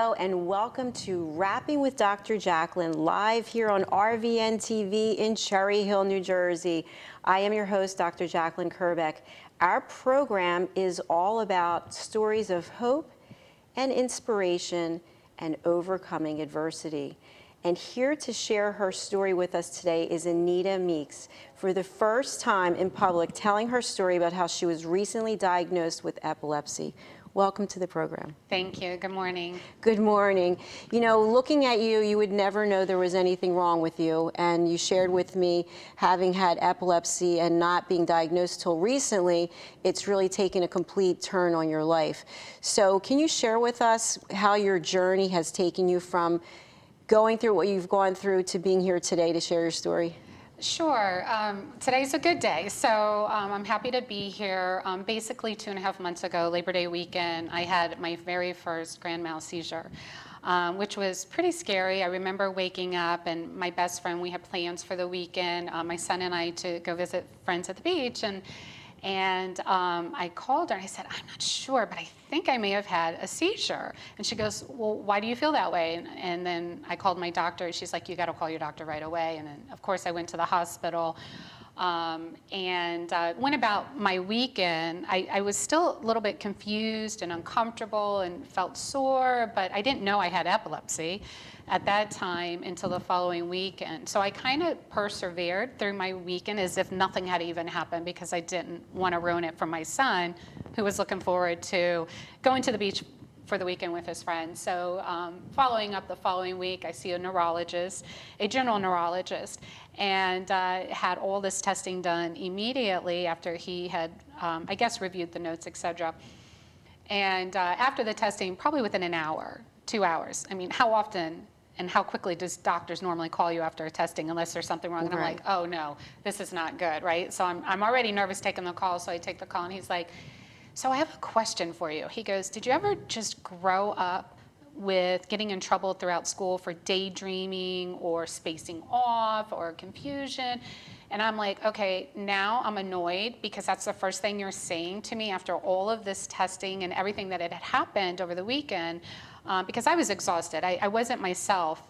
Hello and welcome to Rapping with Dr. Jacalyn, live here on RVNtv in Cherry Hill, New Jersey. I am your host, Dr. Jacalyn Kerbeck. Our program is all about stories of hope and inspiration and overcoming adversity. And here to share her story with us today is Anita Meeks, for the first time in public telling her story about how she was recently diagnosed with epilepsy. Welcome to the program. Thank you. Good morning. Good morning. You know, looking at you, you would never know there was anything wrong with you. And you shared with me, having had epilepsy and not being diagnosed till recently, it's really taken a complete turn on your life. So can you share with us how your journey has taken you from going through what you've gone through to being here today to share your story? Sure. Today's a good day, so I'm happy to be here. Basically, 2.5 months ago, Labor Day weekend, I had my very first grand mal seizure, which was pretty scary. I remember waking up, and my best friend, we had plans for the weekend, my son and I, to go visit friends at the beach, and I called her and I said, I'm not sure, but I think I may have had a seizure. And she goes, well, why do you feel that way? And then I called my doctor. She's like, you got to call your doctor right away. And then, of course, I went to the hospital and went about my weekend. I was still a little bit confused and uncomfortable and felt sore, but I didn't know I had epilepsy at that time until the following weekend. So I kind of persevered through my weekend as if nothing had even happened, because I didn't want to ruin it for my son, who was looking forward to going to the beach for the weekend with his friends. So following up the following week, I see a neurologist, a general neurologist, and had all this testing done immediately after he had, I guess, reviewed the notes, etc. And after the testing, probably within an hour, 2 hours. I mean, how often and how quickly does doctors normally call you after a testing unless there's something wrong? And I'm like, oh no, this is not good, right? So I'm already nervous taking the call, so I take the call, and he's like, so I have a question for you. He goes, did you ever just grow up with getting in trouble throughout school for daydreaming or spacing off or confusion? And I'm like, okay, now I'm annoyed, because that's the first thing you're saying to me after all of this testing and everything that had happened over the weekend, because I was exhausted. I wasn't myself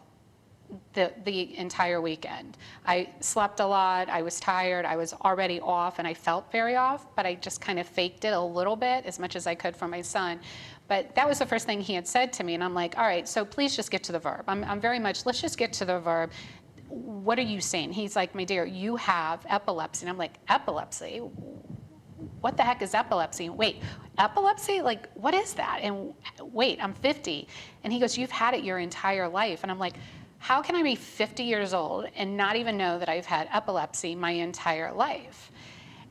the entire weekend. I slept a lot, I was tired, I was already off, and I felt very off, but I just kind of faked it a little bit, as much as I could for my son. But that was the first thing he had said to me, and I'm like, all right, so please just get to the verb. I'm very much, let's just get to the verb. What are you saying? He's like, my dear, you have epilepsy. And I'm like, epilepsy? What the heck is epilepsy? Wait, epilepsy? Like, what is that? And wait, I'm 50. And he goes, you've had it your entire life. And I'm like, how can I be 50 years old and not even know that I've had epilepsy my entire life?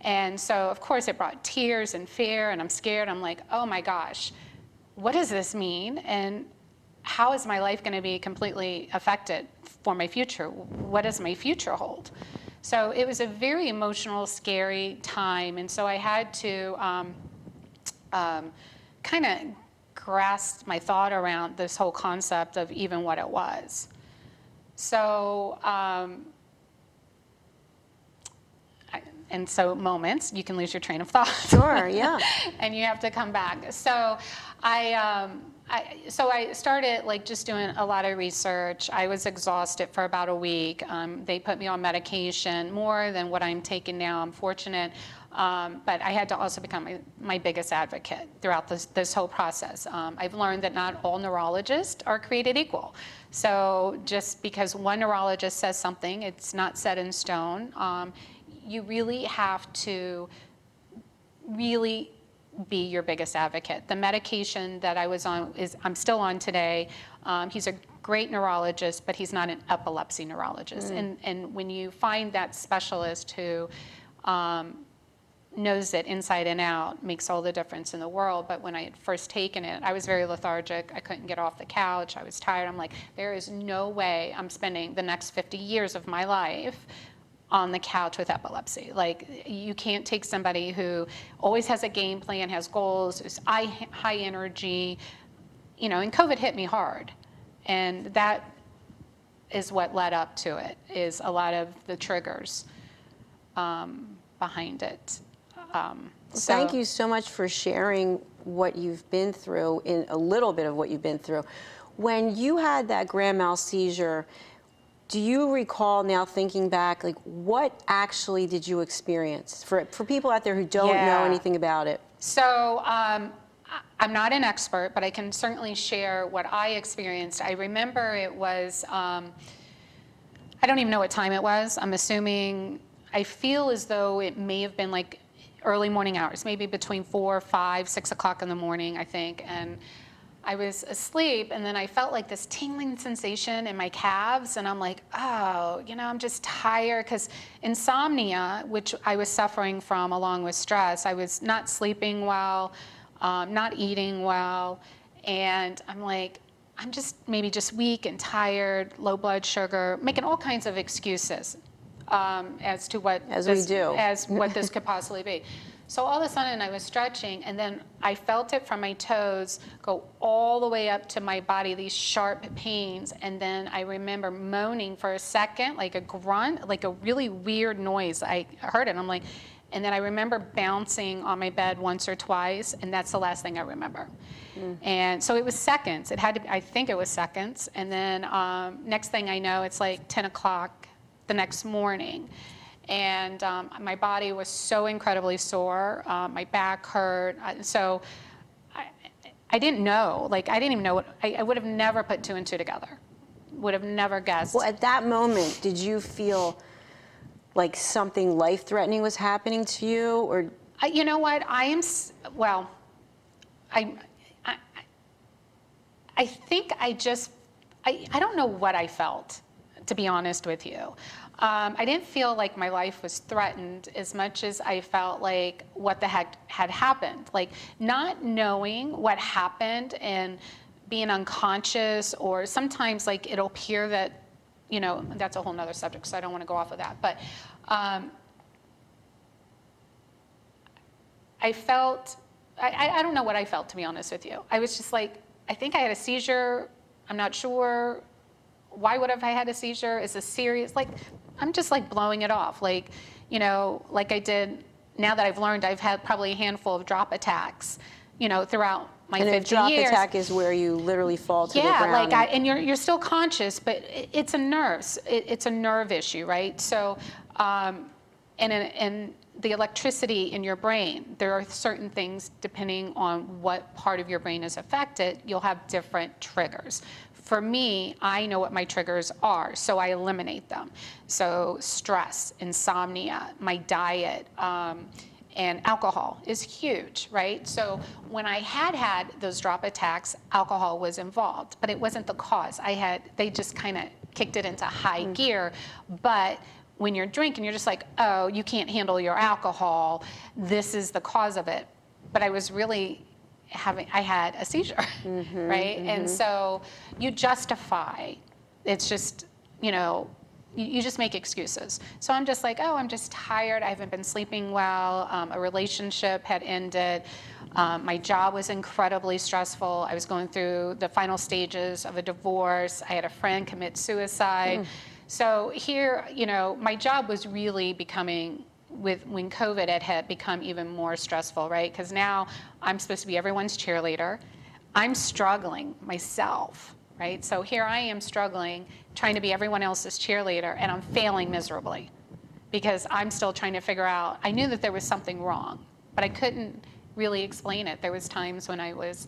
And so, of course, it brought tears and fear, and I'm scared. I'm like, oh my gosh, what does this mean? And how is my life going to be completely affected for my future? What does my future hold? So it was a very emotional, scary time. And so I had to kind of grasp my thought around this whole concept of even what it was. So, and so moments, you can lose your train of thought. Sure, yeah. And you have to come back. So I started like just doing a lot of research. I was exhausted for about a week. They put me on medication, more than what I'm taking now. I'm fortunate. But I had to also become my biggest advocate throughout this whole process. I've learned that not all neurologists are created equal. So just because one neurologist says something, it's not set in stone. You really have to really be your biggest advocate. The medication that I was on I'm still on today. He's a great neurologist, but he's not an epilepsy neurologist. And when you find that specialist who knows it inside and out, makes all the difference in the world. But when I had first taken it, I was very lethargic. I couldn't get off the couch. I was tired. I'm like, there is no way I'm spending the next 50 years of my life on the couch with epilepsy. Like, you can't take somebody who always has a game plan, has goals, is high energy, you know, and COVID hit me hard. And that is what led up to it, is a lot of the triggers behind it. Thank you so much for sharing what you've been through, in a little bit of what you've been through. When you had that grand mal seizure, do you recall now thinking back, like what actually did you experience? For people out there who don't know anything about it. So I'm not an expert, but I can certainly share what I experienced. I remember it was, I don't even know what time it was. I'm assuming, I feel as though it may have been like early morning hours, maybe between 4, 5, 6 o'clock in the morning, I think. And I was asleep, and then I felt like this tingling sensation in my calves, and I'm like, oh, I'm just tired, because insomnia, which I was suffering from along with stress, I was not sleeping well, not eating well, and I'm like, I'm just maybe just weak and tired, low blood sugar, making all kinds of excuses as to what what this could possibly be. So all of a sudden I was stretching, and then I felt it from my toes go all the way up to my body, these sharp pains. And then I remember moaning for a second, like a grunt, like a really weird noise. I heard it, I'm like, and then I remember bouncing on my bed once or twice, and that's the last thing I remember. And so it was seconds. It had to be, I think it was seconds. And then next thing I know, it's like 10 o'clock the next morning. And my body was so incredibly sore. My back hurt. So I didn't know. Like, I didn't even know what, I would have never put 2 and 2 together. Would have never guessed. Well, at that moment, did you feel like something life-threatening was happening to you, or? You know what? I think I don't know what I felt, to be honest with you. I didn't feel like my life was threatened as much as I felt like what the heck had happened. Like, not knowing what happened and being unconscious, or sometimes like it'll appear that, that's a whole nother subject, so I don't want to go off of that. But I felt, I don't know what I felt, to be honest with you. I was just like, I think I had a seizure. I'm not sure. Why would have I had a seizure? Is this serious? Like, I'm just like blowing it off. Like, like I did, now that I've learned, I've had probably a handful of drop attacks, throughout my 50 years. And a drop attack is where you literally fall to the ground. Yeah, and you're still conscious, but it's a nerve. It's a nerve issue, right? So, and the electricity in your brain, there are certain things, depending on what part of your brain is affected, you'll have different triggers. For me, I know what my triggers are, so I eliminate them. So stress, insomnia, my diet, and alcohol is huge, right? So when I had those drop attacks, alcohol was involved, but it wasn't the cause. They just kind of kicked it into high gear. But when you're drinking, you're just like, oh, you can't handle your alcohol. This is the cause of it. But I was really I had a seizure, right? And so you justify. It's just, you just make excuses. So I'm just like, oh, I'm just tired. I haven't been sleeping well. A relationship had ended. My job was incredibly stressful. I was going through the final stages of a divorce. I had a friend commit suicide. So here, my job was really becoming, when COVID had hit, become even more stressful, right? Because now I'm supposed to be everyone's cheerleader. I'm struggling myself, right? So here I am struggling, trying to be everyone else's cheerleader, and I'm failing miserably because I'm still trying to figure out, I knew that there was something wrong, but I couldn't really explain it. There was times when I was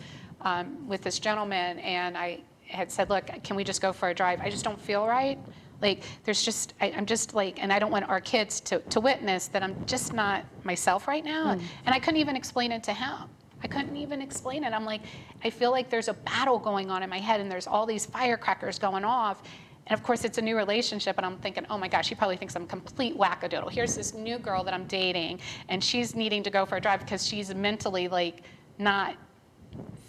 with this gentleman, and I had said, look, can we just go for a drive? I just don't feel right. Like, I'm just like, and I don't want our kids to witness that I'm just not myself right now. And I couldn't even explain it to him. I couldn't even explain it. I'm like, I feel like there's a battle going on in my head, and there's all these firecrackers going off. And of course, it's a new relationship, and I'm thinking, oh my gosh, he probably thinks I'm a complete wackadoodle. Here's this new girl that I'm dating, and she's needing to go for a drive because she's mentally like not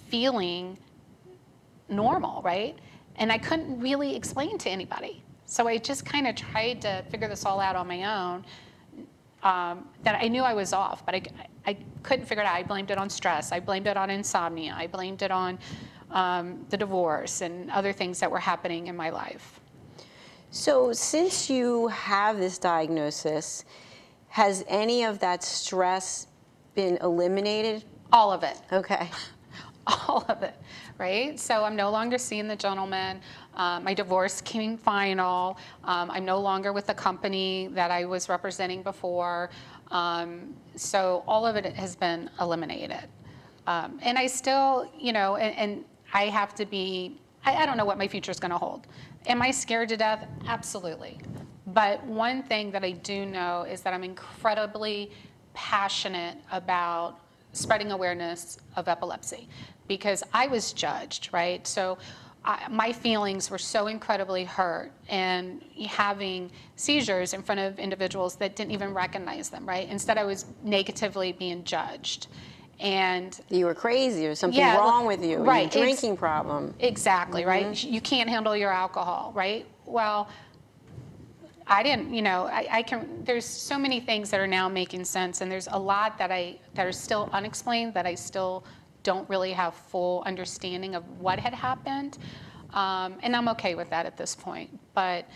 feeling normal, right? And I couldn't really explain to anybody. So I just kind of tried to figure this all out on my own. That I knew I was off, but I couldn't figure it out. I blamed it on stress. I blamed it on insomnia. I blamed it on the divorce and other things that were happening in my life. So since you have this diagnosis, has any of that stress been eliminated? All of it. Okay. all of it, right? So I'm no longer seeing the gentleman. My divorce came final. I'm no longer with the company that I was representing before. So all of it has been eliminated. And I still, and I have to be, I don't know what my future is going to hold. Am I scared to death? Absolutely. But one thing that I do know is that I'm incredibly passionate about spreading awareness of epilepsy, because I was judged, right? So my feelings were so incredibly hurt, and having seizures in front of individuals that didn't even recognize them, right? Instead, I was negatively being judged. And you were crazy or something wrong with you, right? Your drinking problem. Exactly, right? You can't handle your alcohol, right? Well, I didn't, I can, there's so many things that are now making sense, and there's a lot that are still unexplained, that I still don't really have full understanding of what had happened. And I'm okay with that at this point. But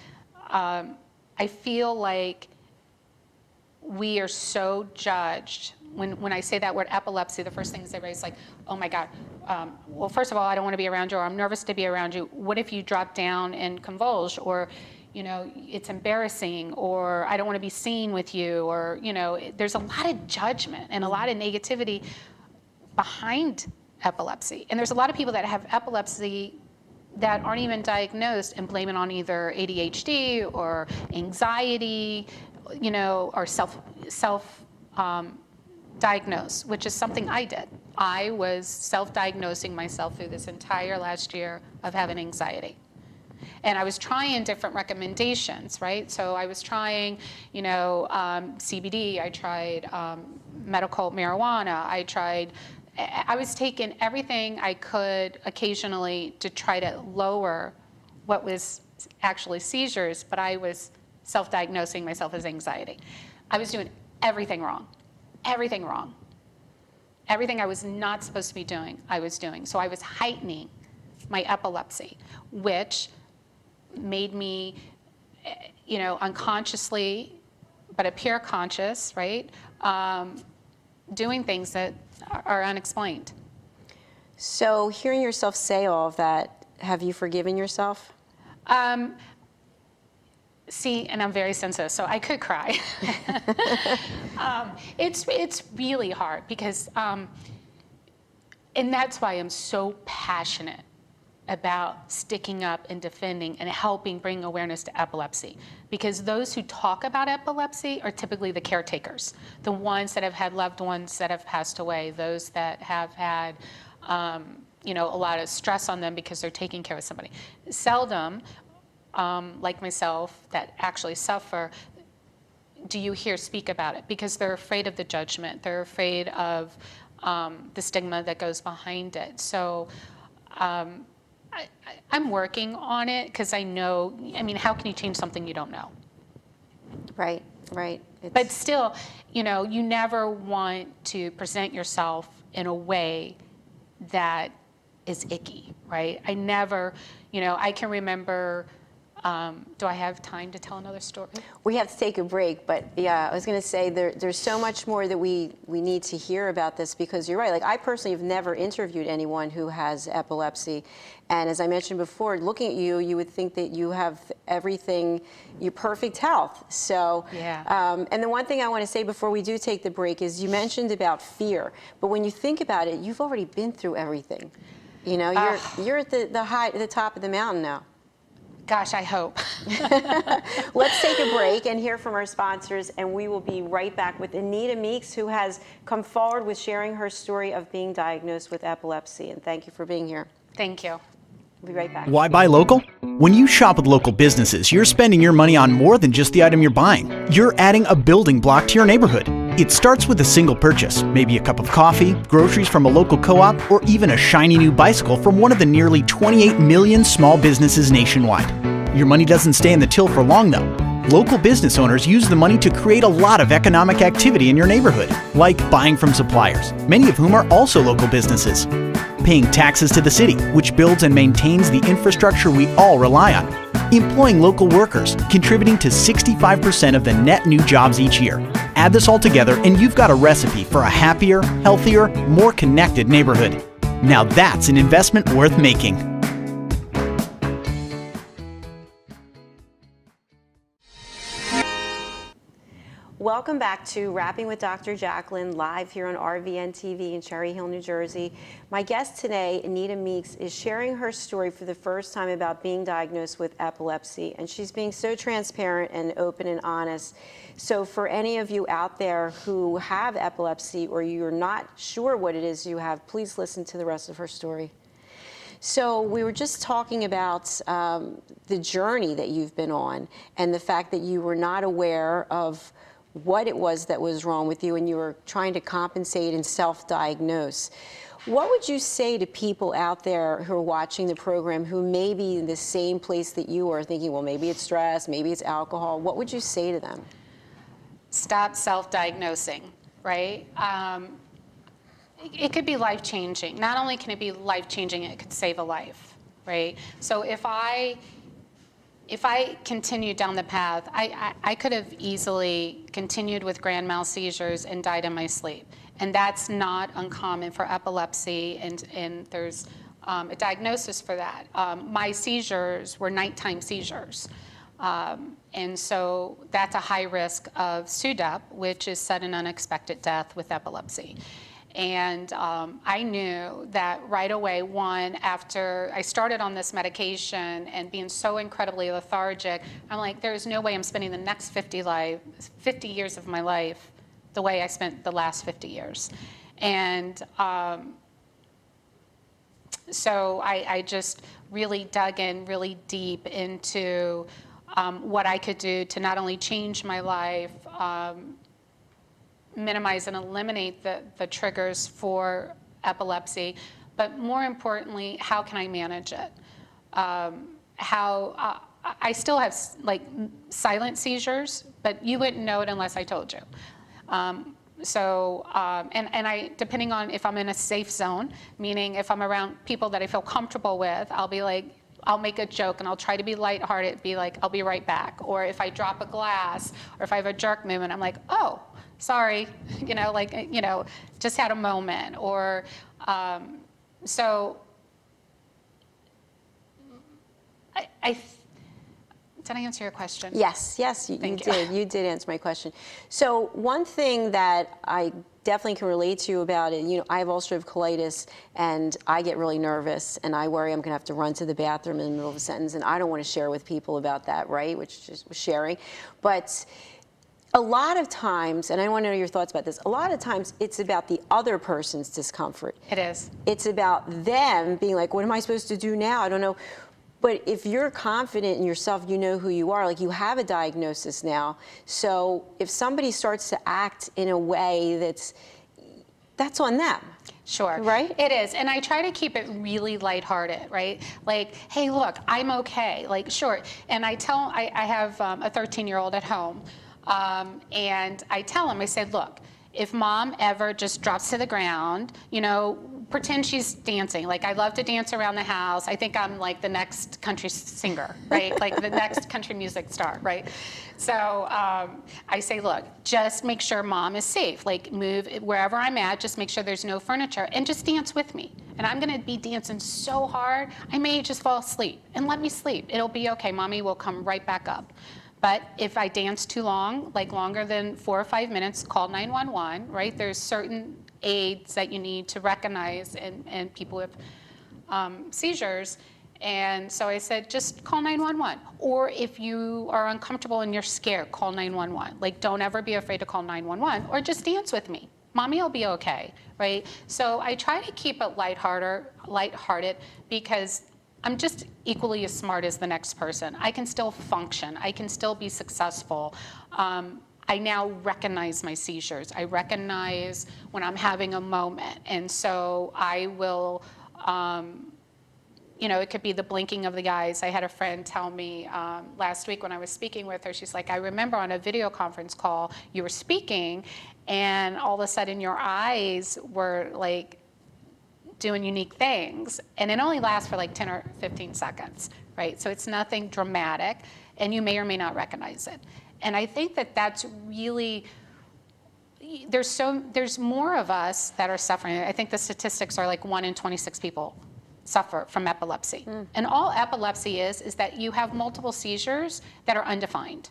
I feel like we are so judged. When I say that word epilepsy, the first things they raise like, oh my God, well, first of all, I don't want to be around you, or I'm nervous to be around you. What if you drop down and convulse, or, it's embarrassing, or I don't want to be seen with you, or, there's a lot of judgment and a lot of negativity behind epilepsy. And there's a lot of people that have epilepsy that aren't even diagnosed and blame it on either ADHD or anxiety, or self diagnose, which is something I did. I was self-diagnosing myself through this entire last year of having anxiety. And I was trying different recommendations, right? So I was trying, CBD, I tried medical marijuana, I was taking everything I could occasionally to try to lower what was actually seizures, but I was self-diagnosing myself as anxiety. I was doing everything wrong. Everything wrong. Everything I was not supposed to be doing, I was doing. So I was heightening my epilepsy, which made me, unconsciously, but appear conscious, right? Doing things that are unexplained. So hearing yourself say all of that, have you forgiven yourself? See, and I'm very sensitive, so I could cry. It's really hard because, and that's why I'm so passionate about sticking up and defending and helping bring awareness to epilepsy. Because those who talk about epilepsy are typically the caretakers, the ones that have had loved ones that have passed away, those that have had, a lot of stress on them because they're taking care of somebody. Seldom, like myself, that actually suffer, do you hear speak about it, because they're afraid of the judgment. They're afraid of the stigma that goes behind it. So I'm working on it because I know, how can you change something you don't know? Right. But still, you never want to present yourself in a way that is icky, right? I never, I can remember, do I have time to tell another story? We have to take a break, but yeah, I was going to say there's so much more that we need to hear about this, because you're right. Like, I personally have never interviewed anyone who has epilepsy, and as I mentioned before, looking at you, you would think that you have everything, your perfect health. So, yeah. And the one thing I want to say before we do take the break is you mentioned about fear, but when you think about it, you've already been through everything. You're at the top of the mountain now. Gosh, I hope. Let's take a break and hear from our sponsors, and we will be right back with Anita Meeks, who has come forward with sharing her story of being diagnosed with epilepsy. And thank you for being here. Thank you. We'll be right back. Why buy local? When you shop with local businesses, you're spending your money on more than just the item you're buying. You're adding a building block to your neighborhood. It starts with a single purchase, maybe a cup of coffee, groceries from a local co-op, or even a shiny new bicycle from one of the nearly 28 million small businesses nationwide. Your money doesn't stay in the till for long, though. Local business owners use the money to create a lot of economic activity in your neighborhood, like buying from suppliers, many of whom are also local businesses, paying taxes to the city, which builds and maintains the infrastructure we all rely on, employing local workers, contributing to 65% of the net new jobs each year. Add this all together and you've got a recipe for a happier, healthier, more connected neighborhood. Now that's an investment worth making. Welcome back to Rapping with Dr. Jacalyn, live here on RVNtv in Cherry Hill, New Jersey. My guest today, Anita Meeks, is sharing her story for the first time about being diagnosed with epilepsy, and she's being so transparent and open and honest. So for any of you out there who have epilepsy or you're not sure what it is you have, please listen to the rest of her story. So we were just talking about the journey that you've been on and the fact that you were not aware of what it was that was wrong with you, and you were trying to compensate and self-diagnose. What would you say to people out there who are watching the program who may be in the same place that you are, thinking, well, maybe it's stress, maybe it's alcohol? What would you say to them? Stop self-diagnosing, right? It could be life-changing. Not only can it be life-changing, it could save a life, right? So if I continued down the path, I could have easily continued with grand mal seizures and died in my sleep. And that's not uncommon for epilepsy, and there's a diagnosis for that. My seizures were nighttime seizures. And so that's a high risk of SUDEP, which is sudden unexpected death with epilepsy. And I knew that right away, after I started on this medication and being so incredibly lethargic, I'm like, there's no way I'm spending the next 50 years of my life the way I spent the last 50 years. And so I just really dug in really deep into what I could do to not only change my life, minimize and eliminate the triggers for epilepsy, but more importantly, how can I manage it? I still have like silent seizures, but you wouldn't know it unless I told you. And I, depending on if I'm in a safe zone, meaning if I'm around people that I feel comfortable with, I'll be like, I'll make a joke and I'll try to be lighthearted, be like, I'll be right back. Or if I drop a glass or if I have a jerk movement, I'm like, oh, sorry, just had a moment. Or, so did I answer your question? Yes, you did. You did answer my question. So one thing that I definitely can relate to you about it, I have ulcerative colitis, and I get really nervous, and I worry I'm going to have to run to the bathroom in the middle of a sentence, and I don't want to share with people about that, right, which is sharing. But a lot of times, and I want to know your thoughts about this, a lot of times it's about the other person's discomfort. It is. It's about them being like, what am I supposed to do now? I don't know. But if you're confident in yourself, you know who you are, like you have a diagnosis now. So if somebody starts to act in a way that's on them. Sure. Right? It is. And I try to keep it really lighthearted, right? Like, hey, look, I'm okay. Like, sure. And I have a 13-year-old at home. And I tell him, I said, look, if mom ever just drops to the ground, pretend she's dancing. Like, I love to dance around the house. I think I'm like the next country singer, right? Like the next country music star, right? So I say, look, just make sure mom is safe. Like, move wherever I'm at, just make sure there's no furniture, and just dance with me. And I'm gonna be dancing so hard, I may just fall asleep. And let me sleep. It'll be okay. Mommy will come right back up. But if I dance too long, like longer than 4 or 5 minutes, call 911, right? There's certain aids that you need to recognize in people with seizures. And so I said, just call 911. Or if you are uncomfortable and you're scared, call 911. Like, don't ever be afraid to call 911, or just dance with me. Mommy will be okay, right? So I try to keep it lighthearted, because I'm just equally as smart as the next person. I can still function. I can still be successful. I now recognize my seizures. I recognize when I'm having a moment. And so I will, it could be the blinking of the eyes. I had a friend tell me last week when I was speaking with her, she's like, I remember on a video conference call, you were speaking, and all of a sudden your eyes were like doing unique things, and it only lasts for like 10 or 15 seconds, right? So it's nothing dramatic, and you may or may not recognize it. And I think that that's really there's more of us that are suffering. I think the statistics are like 1 in 26 people suffer from epilepsy. And all epilepsy is that you have multiple seizures that are undefined.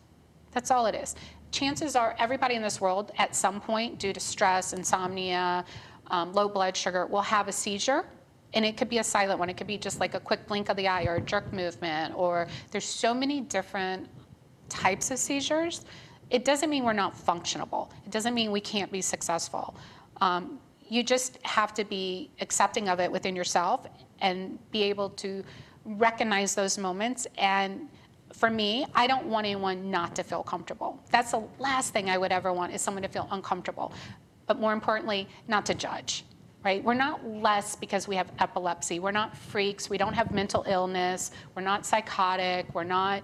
That's all it is. Chances are everybody in this world at some point, due to stress, insomnia, low blood sugar, will have a seizure. And it could be a silent one. It could be just like a quick blink of the eye or a jerk movement, or there's so many different types of seizures. It doesn't mean we're not functionable. It doesn't mean we can't be successful. You just have to be accepting of it within yourself and be able to recognize those moments. And for me, I don't want anyone not to feel comfortable. That's the last thing I would ever want, is someone to feel uncomfortable. But more importantly, not to judge, right? We're not less because we have epilepsy. We're not freaks. We don't have mental illness. We're not psychotic. We're not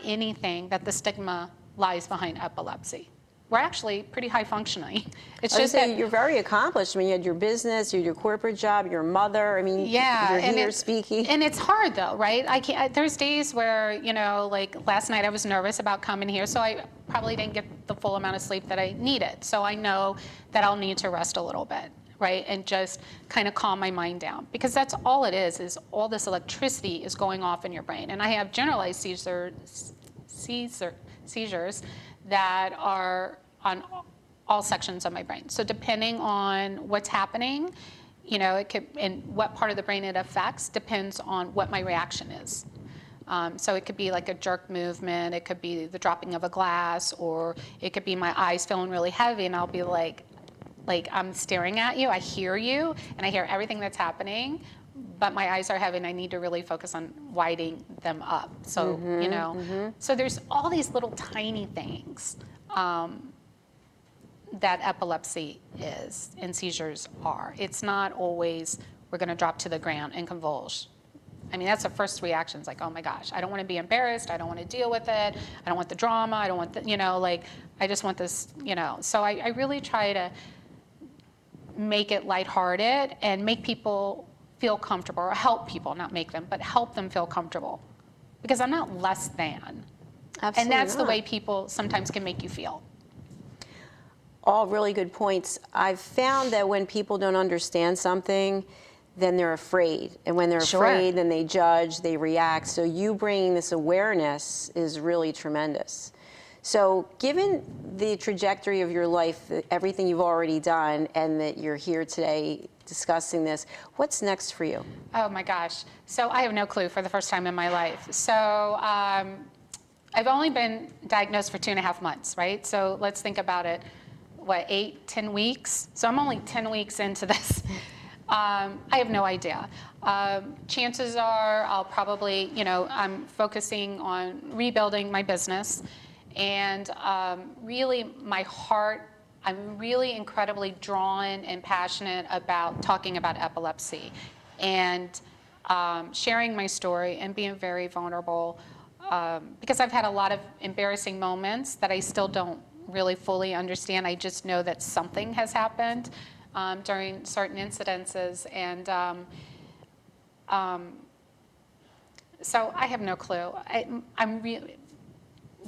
anything that the stigma lies behind epilepsy. We're actually pretty high functioning. It's just that you're very accomplished. I mean, you had your business, you had your corporate job, your mother. I mean, yeah, you're here speaking. And it's hard though, right? I can't. There's days where, you know, like last night I was nervous about coming here, so I probably didn't get the full amount of sleep that I needed. So I know that I'll need to rest a little bit, right? And just kind of calm my mind down, because that's all it is all this electricity is going off in your brain. And I have generalized seizures that are on all sections of my brain. So depending on what's happening, you know, it could, and what part of the brain it affects depends on what my reaction is. So it could be like a jerk movement, it could be the dropping of a glass, or it could be my eyes feeling really heavy and I'll be like I'm staring at you, I hear you, and I hear everything that's happening, but my eyes are heavy and I need to really focus on widening them up. So, you know, so there's all these little tiny things that epilepsy is and seizures are. It's not always we're gonna drop to the ground and convulse. I mean, that's the first reaction. It's like, oh my gosh, I don't wanna be embarrassed, I don't wanna deal with it, I don't want the drama, I don't want the, you know, like, I just want this, you know. So I really try to make it lighthearted and make people feel comfortable, or help people, not make them, but help them feel comfortable. Because I'm not less than. Absolutely and that's not. the way people sometimes can make you feel. All really good points. I've found that when people don't understand something, then they're afraid. And when they're Sure. afraid, then they judge, they react. So you bringing this awareness is really tremendous. So given the trajectory of your life, everything you've already done, and that you're here today discussing this, what's next for you? Oh my gosh. So I have no clue for the first time in my life. So I've only been diagnosed for 2.5 months, right? So let's think about it. What, 8, 10 weeks? So I'm only 10 weeks into this. I have no idea. Chances are I'll probably, you know, I'm focusing on rebuilding my business. And really, my heart, I'm really incredibly drawn and passionate about talking about epilepsy and sharing my story and being very vulnerable, because I've had a lot of embarrassing moments that I still don't really fully understand. I just know that something has happened during certain incidences, and so I have no clue. I'm really,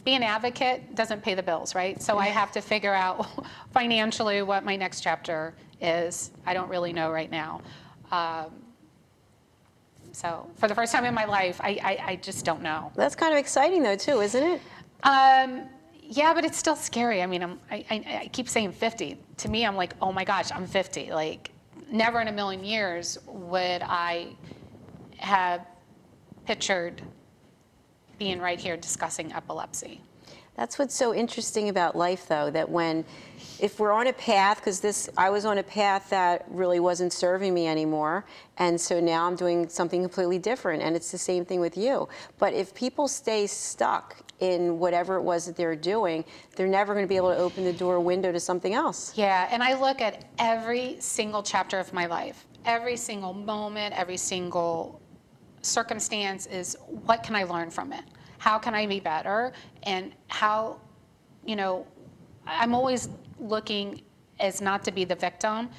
being an advocate doesn't pay the bills, right? So I have to figure out financially what my next chapter is. I don't really know right now. So for the first time in my life, I just don't know. That's kind of exciting though too, isn't it? Yeah, but it's still scary. I mean, I keep saying 50. To me, I'm like, oh my gosh, I'm 50. Like, never in a million years would I have pictured being right here discussing epilepsy. That's what's so interesting about life, though, that if we're on a path, because I was on a path that really wasn't serving me anymore, and so now I'm doing something completely different, and it's the same thing with you. But if people stay stuck in whatever it was that they're doing, they're never going to be able to open the door or window to something else. Yeah, and I look at every single chapter of my life, every single moment, every single circumstance is, what can I learn from it? How can I be better? And how, you know, I'm always looking as not to be the victim,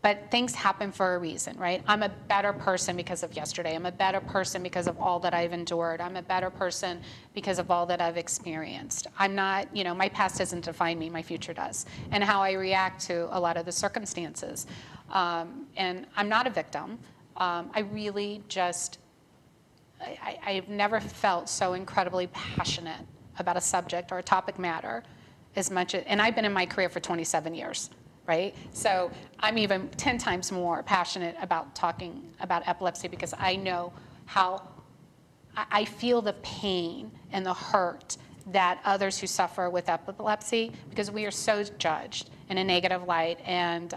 But things happen for a reason, right? I'm a better person because of yesterday. I'm a better person because of all that I've endured. I'm a better person because of all that I've experienced. I'm not, my past doesn't define me, my future does. And how I react to a lot of the circumstances. And I'm not a victim. I really just, I've never felt so incredibly passionate about a subject or a topic matter as much as, and I've been in my career for 27 years. Right? So I'm even 10 times more passionate about talking about epilepsy because I know how I feel the pain and the hurt that others who suffer with epilepsy, because we are so judged in a negative light, and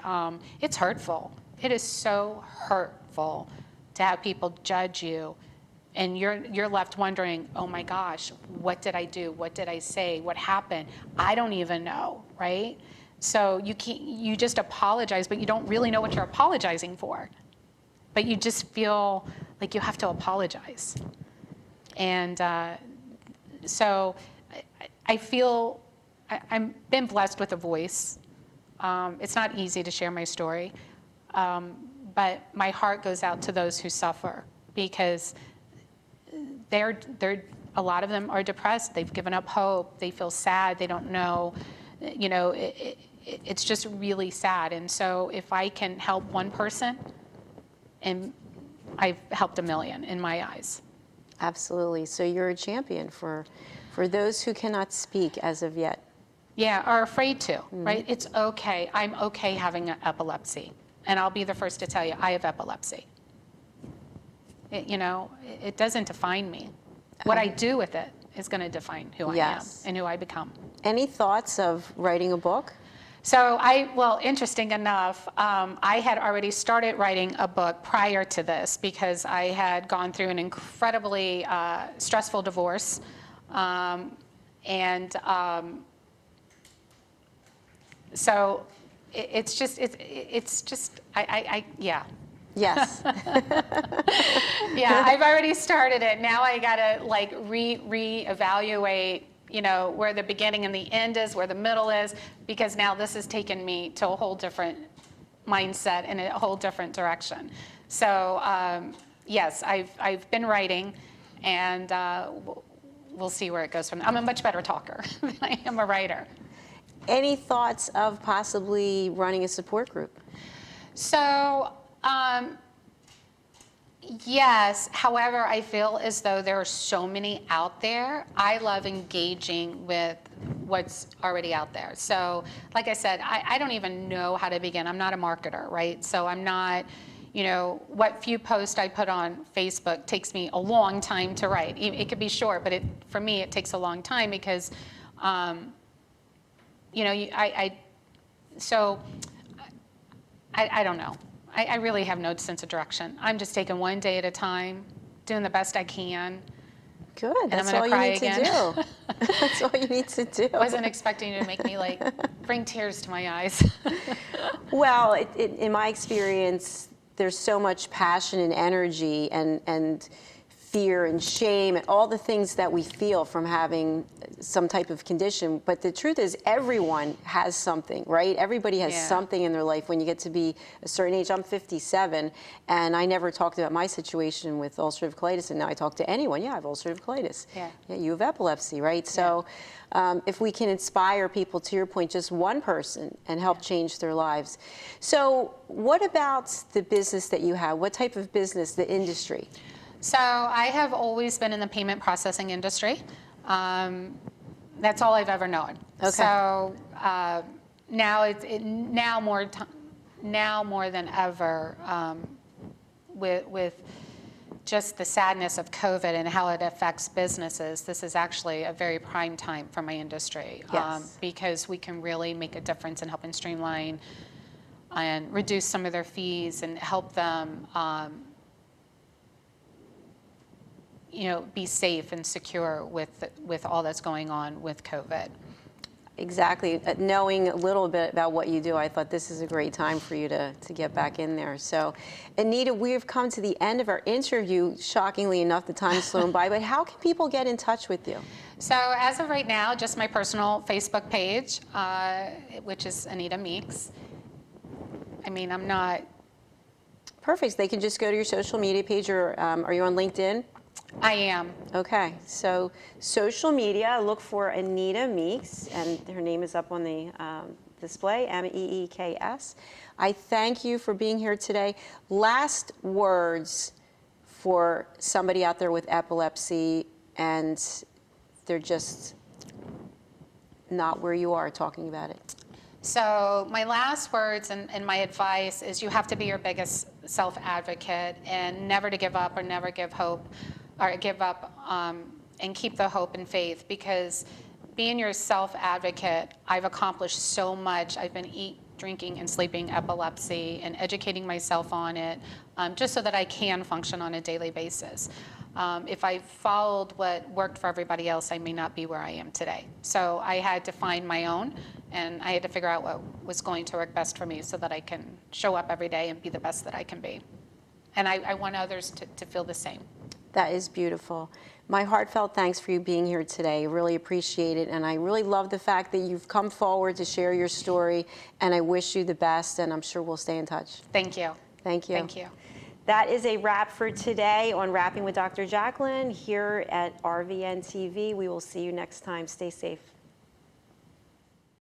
it's hurtful. It is so hurtful to have people judge you, and you're left wondering, oh my gosh, what did I do? What did I say? What happened? I don't even know, right? So you just apologize, but you don't really know what you're apologizing for. But you just feel like you have to apologize. And so I feel I've been blessed with a voice. It's not easy to share my story, but my heart goes out to those who suffer, because they're a lot of them are depressed. They've given up hope. They feel sad. They don't know. It's just really sad. And so if I can help one person, and I've helped a million in my eyes. Absolutely. So you're a champion for those who cannot speak as of yet. Yeah, are afraid to, right? It's okay. I'm okay having epilepsy. And I'll be the first to tell you, I have epilepsy. It doesn't define me. What I do with it is going to define who I am and who I become. Any thoughts of writing a book? So interesting enough, I had already started writing a book prior to this because I had gone through an incredibly stressful divorce. So it's just, yeah. Yes. Yeah, I've already started it. Now I gotta reevaluate, where the beginning and the end is, where the middle is, because now this has taken me to a whole different mindset and a whole different direction. So yes, I've been writing, and we'll see where it goes from there. I'm a much better talker than I am a writer. Any thoughts of possibly running a support group? So, yes. However, I feel as though there are so many out there. I love engaging with what's already out there. So, like I said, I don't even know how to begin. I'm not a marketer, right? So I'm not, what few posts I put on Facebook takes me a long time to write. It could be short, but for me, it takes a long time because, I don't know. I really have no sense of direction. I'm just taking one day at a time, doing the best I can. Good. And That's I'm all gonna cry you need again. to do. That's all you need to do. Wasn't expecting you to make me bring tears to my eyes. Well, in my experience, there's so much passion and energy and fear and shame and all the things that we feel from having some type of condition. But the truth is, everyone has something, right? Everybody has something in their life when you get to be a certain age. I'm 57, and I never talked about my situation with ulcerative colitis, and now I talk to anyone. Yeah, I have ulcerative colitis. Yeah, you have epilepsy, right? So if we can inspire people, to your point, just one person, and help change their lives. So what about the business that you have? What type of business, the industry? So I have always been in the payment processing industry. That's all I've ever known. Okay. So now more than ever, with just the sadness of COVID and how it affects businesses, this is actually a very prime time for my industry. Because we can really make a difference in helping streamline and reduce some of their fees and help them be safe and secure with all that's going on with COVID. Exactly. Knowing a little bit about what you do, I thought this is a great time for you to get back in there. So, Anita, we've come to the end of our interview. Shockingly enough, the time's flown by, but how can people get in touch with you? So as of right now, just my personal Facebook page, which is Anita Meeks. I mean, I'm not. Perfect. They can just go to your social media page, or are you on LinkedIn? I am. Okay, so social media, look for Anita Meeks, and her name is up on the display, Meeks. I thank you for being here today. Last words for somebody out there with epilepsy and they're just not where you are talking about it. So my last words and my advice is you have to be your biggest self-advocate and never to give up or never give hope or give up and keep the hope and faith, because being your self-advocate, I've accomplished so much. I've been drinking and sleeping epilepsy and educating myself on it just so that I can function on a daily basis. If I followed what worked for everybody else, I may not be where I am today. So I had to find my own, and I had to figure out what was going to work best for me so that I can show up every day and be the best that I can be. And I want others to feel the same. That is beautiful. My heartfelt thanks for you being here today. I really appreciate it, and I really love the fact that you've come forward to share your story, and I wish you the best, and I'm sure we'll stay in touch. Thank you. Thank you. Thank you. That is a wrap for today on Rapping with Dr. Jacalyn here at RVNtv. We will see you next time. Stay safe.